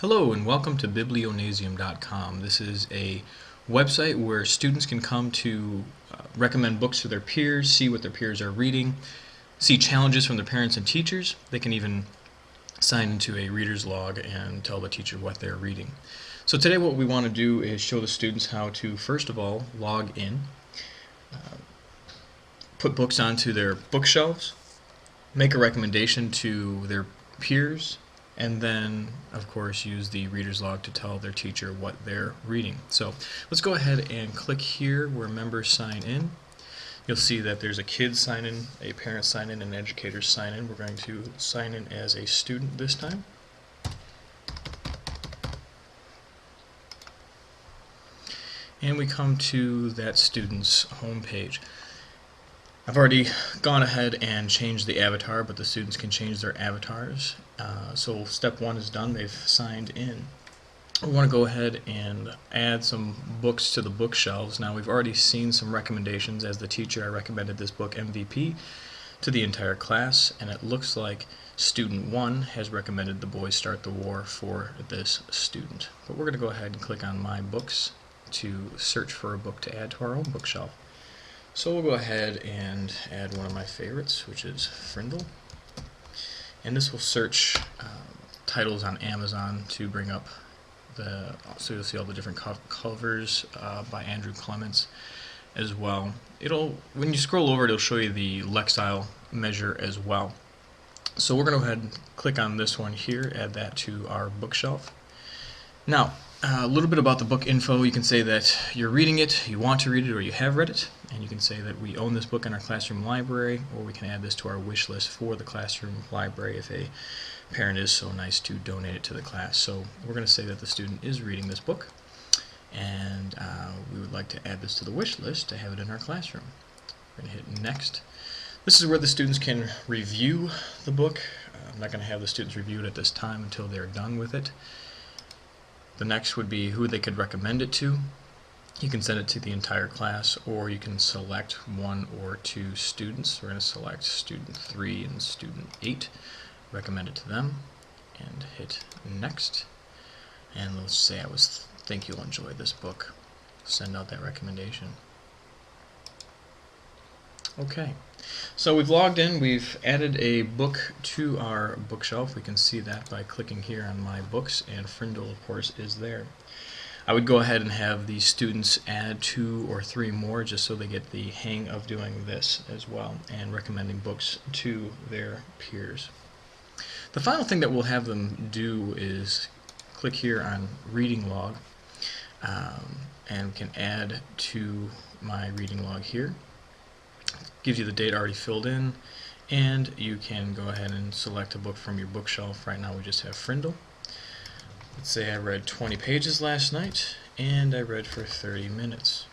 Hello and welcome to Biblionasium.com. This is a website where students can come to recommend books to their peers, see what their peers are reading, see challenges from their parents and teachers. They can even sign into a reader's log and tell the teacher what they're reading. So today what we want to do is show the students how to, first of all, log in, put books onto their bookshelves, make a recommendation to their peers, and then, of course, use the reader's log to tell their teacher what they're reading. So let's go ahead and click here where members sign in. You'll see that there's a kid sign in, a parent sign in, and an educator sign in. We're going to sign in as a student this time. And we come to that student's home page. I've already gone ahead and changed the avatar, but the students can change their avatars. So step one is done. They've signed in. We want to go ahead and add some books to the bookshelves. Now we've already seen some recommendations. As the teacher, I recommended this book MVP to the entire class, and it looks like student 1 has recommended The Boys Start the War for this student. But we're going to go ahead and click on My Books to search for a book to add to our own bookshelf. So we'll go ahead and add one of my favorites, which is Frindle. And this will search titles on Amazon to bring up so you'll see all the different covers by Andrew Clements as well. When you scroll over, it'll show you the Lexile measure as well. So we're going to go ahead and click on this one here, add that to our bookshelf. Now, a little bit about the book info. You can say that you're reading it, you want to read it, or you have read it. And you can say that we own this book in our classroom library, or we can add this to our wish list for the classroom library if a parent is so nice to donate it to the class. So we're going to say that the student is reading this book, and we would like to add this to the wish list to have it in our classroom. We're going to hit next. This is where the students can review the book. I'm not going to have the students review it at this time until they're done with it. The next would be who they could recommend it to. You can send it to the entire class, or you can select one or two students. We're going to select student 3 and student 8, recommend it to them, and hit next. And let's say I think you'll enjoy this book. Send out that recommendation. Okay, so we've logged in, we've added a book to our bookshelf. We can see that by clicking here on My Books, and Frindle, of course, is there. I would go ahead and have the students add 2 or 3 more just so they get the hang of doing this as well and recommending books to their peers. The final thing that we'll have them do is click here on Reading Log, and we can add to my reading log here. Gives you the date already filled in, and you can go ahead and select a book from your bookshelf. Right now we just have Frindle. Let's say I read 20 pages last night, and I read for 30 minutes.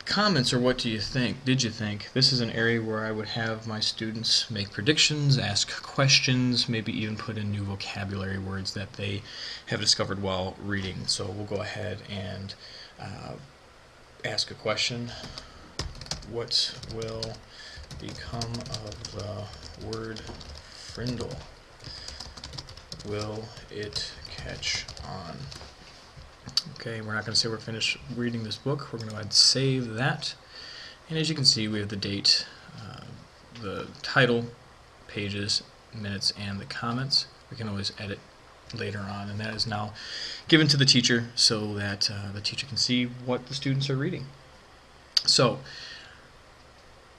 Comments, or what do you think? Did you think? This is an area where I would have my students make predictions, ask questions, maybe even put in new vocabulary words that they have discovered while reading. So we'll go ahead and ask a question. What will become of the word frindle? Will it catch on? Okay, we're not going to say we're finished reading this book. We're going to go ahead and save that. And as you can see, we have the date, the title, pages, minutes, and the comments. We can always edit later on, and that is now given to the teacher so that the teacher can see what the students are reading. So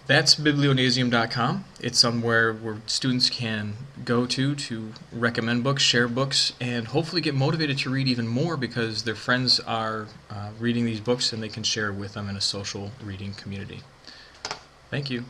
that's Biblionasium.com. It's somewhere where students can go to recommend books, share books, and hopefully get motivated to read even more because their friends are reading these books and they can share with them in a social reading community. Thank you.